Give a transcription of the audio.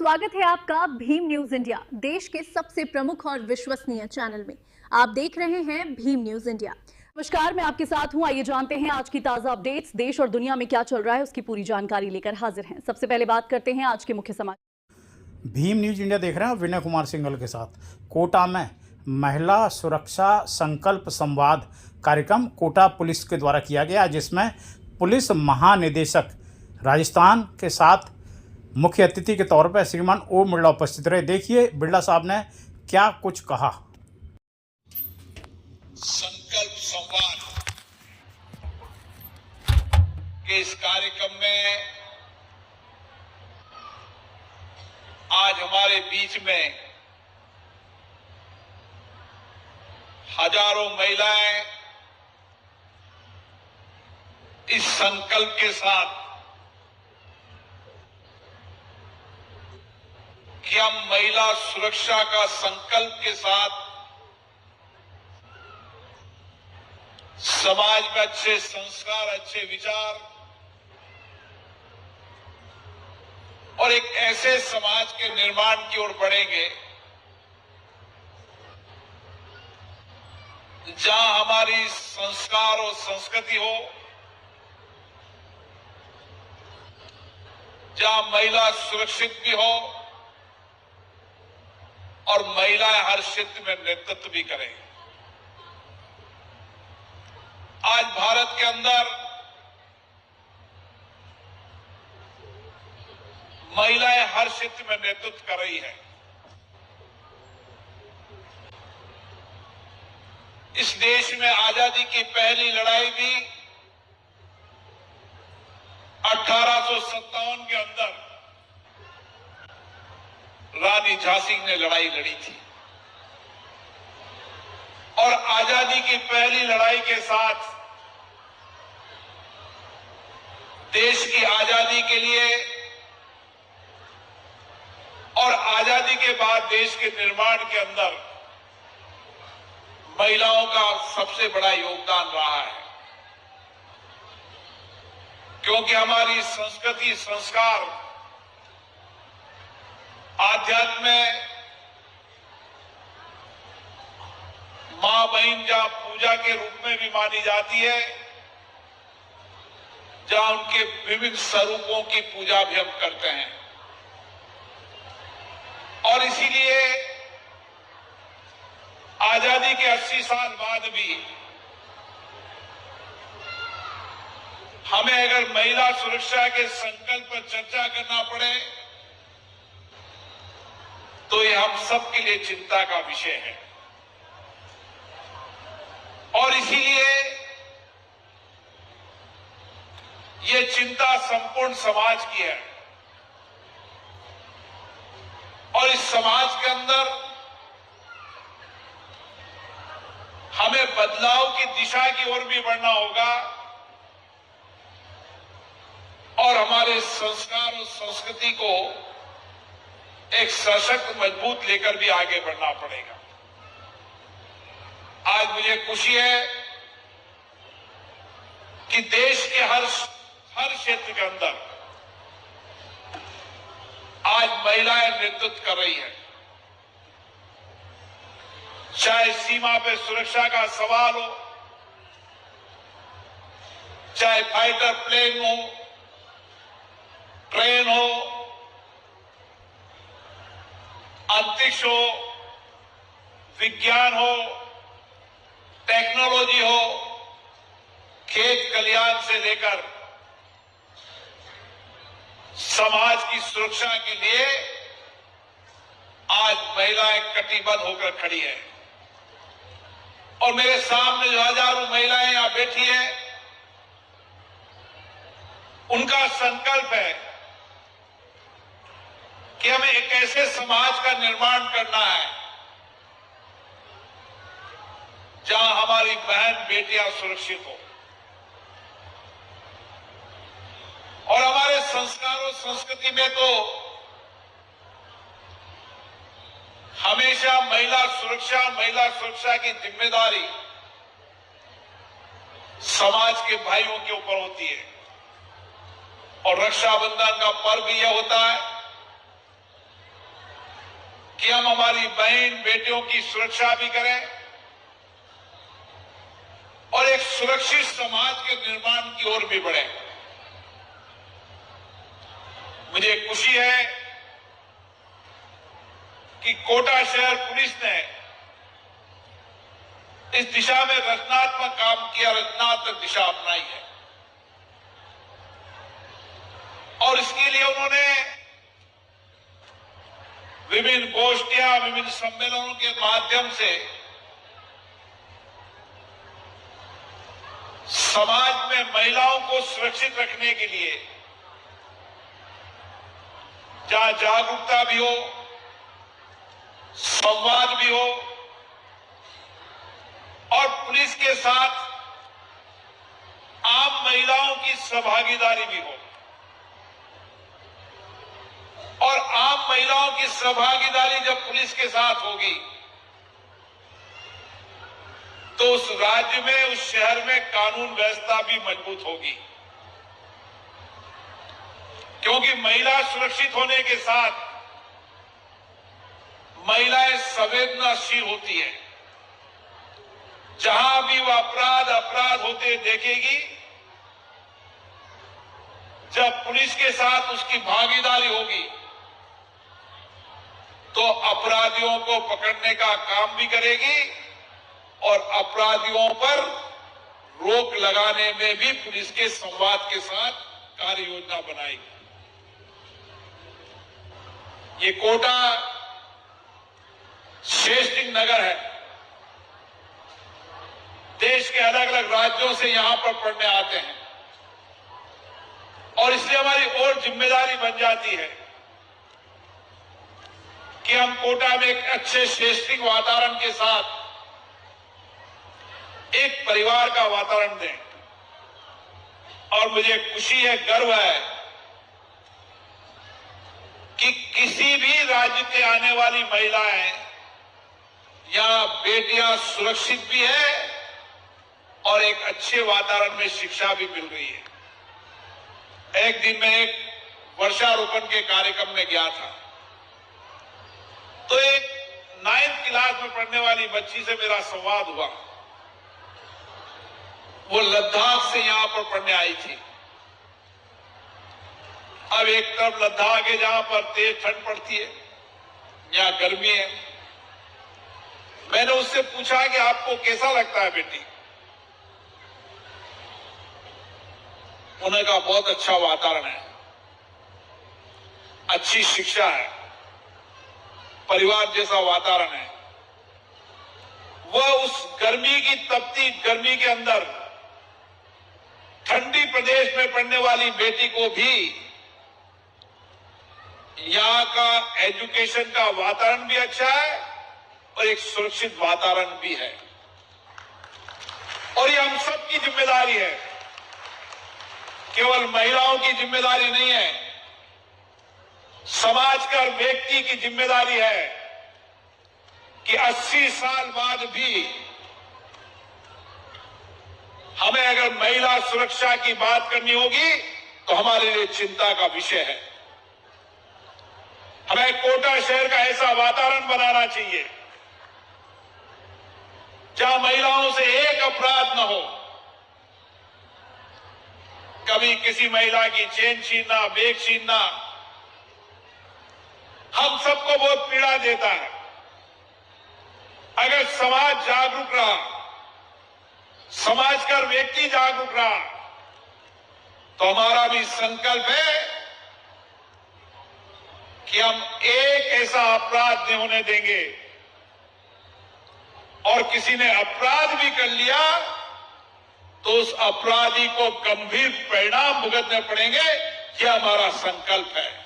स्वागत है आपका भीम न्यूज इंडिया, देश के सबसे प्रमुख और विश्वसनीय चैनल में। आप देख रहे हैं भीम न्यूज इंडिया। नमस्कार, मैं आपके साथ हूं। आइए जानते हैं आज की ताजा अपडेट्स। देश और दुनिया में क्या चल रहा है उसकी पूरी जानकारी लेकर हाजिर हैं। सबसे पहले बात करते हैं आज के मुख्य समाचार। भीम न्यूज इंडिया देख रहे हैं विनय कुमार सिंघल के साथ। कोटा में महिला सुरक्षा संकल्प संवाद कार्यक्रम कोटा पुलिस के द्वारा किया गया, जिसमें पुलिस महानिदेशक राजस्थान के साथ मुख्य अतिथि के तौर पर श्रीमान ओम बिरला उपस्थित रहे। देखिए बिरला साहब ने क्या कुछ कहा। संकल्प संवाद के इस कार्यक्रम में आज हमारे बीच में हजारों महिलाएं इस संकल्प के साथ कि हम महिला सुरक्षा का संकल्प के साथ समाज में अच्छे संस्कार, अच्छे विचार और एक ऐसे समाज के निर्माण की ओर बढ़ेंगे जहां हमारी संस्कार और संस्कृति हो, जहां महिला सुरक्षित भी हो और महिलाएं हर क्षेत्र में नेतृत्व भी करें। आज भारत के अंदर महिलाएं हर क्षेत्र में नेतृत्व कर रही है। इस देश में आजादी की पहली लड़ाई भी 1857 के अंदर रानी झांसी ने लड़ाई लड़ी थी और आजादी की पहली लड़ाई के साथ देश की आजादी के लिए और आजादी के बाद देश के निर्माण के अंदर महिलाओं का सबसे बड़ा योगदान रहा है, क्योंकि हमारी संस्कृति, संस्कार, आध्यात्म में मां बहन जहां पूजा के रूप में भी मानी जाती है, जहां उनके विविध स्वरूपों की पूजा भी हम करते हैं। और इसीलिए आजादी के 80 साल बाद भी हमें अगर महिला सुरक्षा के संकल्प पर चर्चा करना पड़े तो ये हम सबके लिए चिंता का विषय है। और इसीलिए ये चिंता संपूर्ण समाज की है और इस समाज के अंदर हमें बदलाव की दिशा की ओर भी बढ़ना होगा और हमारे संस्कार और संस्कृति को एक सशक्त, मजबूत लेकर भी आगे बढ़ना पड़ेगा। आज मुझे खुशी है कि देश के हर क्षेत्र के अंदर आज महिलाएं नेतृत्व कर रही है। चाहे सीमा पे सुरक्षा का सवाल हो, चाहे फाइटर प्लेन हो, ट्रेन हो, अंतरिक्ष हो, विज्ञान हो, टेक्नोलॉजी हो, खेत कल्याण से लेकर समाज की सुरक्षा के लिए आज महिलाएं कटिबद्ध होकर खड़ी है। और मेरे सामने जो हजारों महिलाएं यहां बैठी हैं, उनका संकल्प है कि हमें एक ऐसे समाज का निर्माण करना है जहां हमारी बहन बेटियां सुरक्षित हो और हमारे संस्कार और संस्कृति में तो हमेशा महिला सुरक्षा की जिम्मेदारी समाज के भाइयों के ऊपर होती है। और रक्षाबंधन का पर्व यह होता है कि हम हमारी बहन बेटियों की सुरक्षा भी करें और एक सुरक्षित समाज के निर्माण की ओर भी बढ़े। मुझे खुशी है कि कोटा शहर पुलिस ने इस दिशा में रचनात्मक काम किया, रचनात्मक दिशा अपनाई है और इसके लिए उन्होंने विभिन्न गोष्ठियां, विभिन्न सम्मेलनों के माध्यम से समाज में महिलाओं को सुरक्षित रखने के लिए जहां जागरूकता भी हो, संवाद भी हो और पुलिस के साथ आम महिलाओं की सहभागीदारी भी हो और आम महिलाओं की सहभागीदारी जब पुलिस के साथ होगी तो उस राज्य में, उस शहर में कानून व्यवस्था भी मजबूत होगी, क्योंकि महिला सुरक्षित होने के साथ महिलाएं संवेदनशील होती है। जहां भी वह अपराध होते देखेगी, जब पुलिस के साथ उसकी भागीदारी होगी तो अपराधियों को पकड़ने का काम भी करेगी और अपराधियों पर रोक लगाने में भी पुलिस के संवाद के साथ कार्य योजना बनाएगी। ये कोटा शेषलिंग नगर है। देश के अलग अलग राज्यों से यहां पर पढ़ने आते हैं और इसलिए हमारी और जिम्मेदारी बन जाती है कि हम कोटा में एक अच्छे शैक्षणिक वातावरण के साथ एक परिवार का वातावरण दें। और मुझे खुशी है, गर्व है कि किसी भी राज्य के आने वाली महिलाएं या बेटियां सुरक्षित भी है और एक अच्छे वातावरण में शिक्षा भी मिल रही है। एक दिन मैं एक वर्षारोपण के कार्यक्रम में गया था तो एक 9th क्लास में पढ़ने वाली बच्ची से मेरा संवाद हुआ। वो लद्दाख से यहां पर पढ़ने आई थी। अब एक तरफ लद्दाख है जहां पर तेज ठंड पड़ती है, यहां गर्मी है। मैंने उससे पूछा कि आपको कैसा लगता है बेटी? उन्होंने कहा बहुत अच्छा वातावरण है, अच्छी शिक्षा है, परिवार जैसा वातावरण है। वह उस गर्मी की तपती गर्मी के अंदर ठंडी प्रदेश में पढ़ने वाली बेटी को भी यहां का एजुकेशन का वातावरण भी अच्छा है और एक सुरक्षित वातावरण भी है। और ये हम सबकी जिम्मेदारी है, केवल महिलाओं की जिम्मेदारी नहीं है, समाज का व्यक्ति की जिम्मेदारी है कि 80 साल बाद भी हमें अगर महिला सुरक्षा की बात करनी होगी तो हमारे लिए चिंता का विषय है। हमें कोटा शहर का ऐसा वातावरण बनाना चाहिए जहां महिलाओं से एक अपराध न हो, कभी किसी महिला की चेन छीनना, बैग छीनना हम सबको बहुत पीड़ा देता है। अगर समाज जागरूक रहा, समाज का व्यक्ति जागरूक रहा तो हमारा भी संकल्प है कि हम एक ऐसा अपराध नहीं होने देंगे और किसी ने अपराध भी कर लिया तो उस अपराधी को गंभीर परिणाम भुगतने पड़ेंगे। यह हमारा संकल्प है।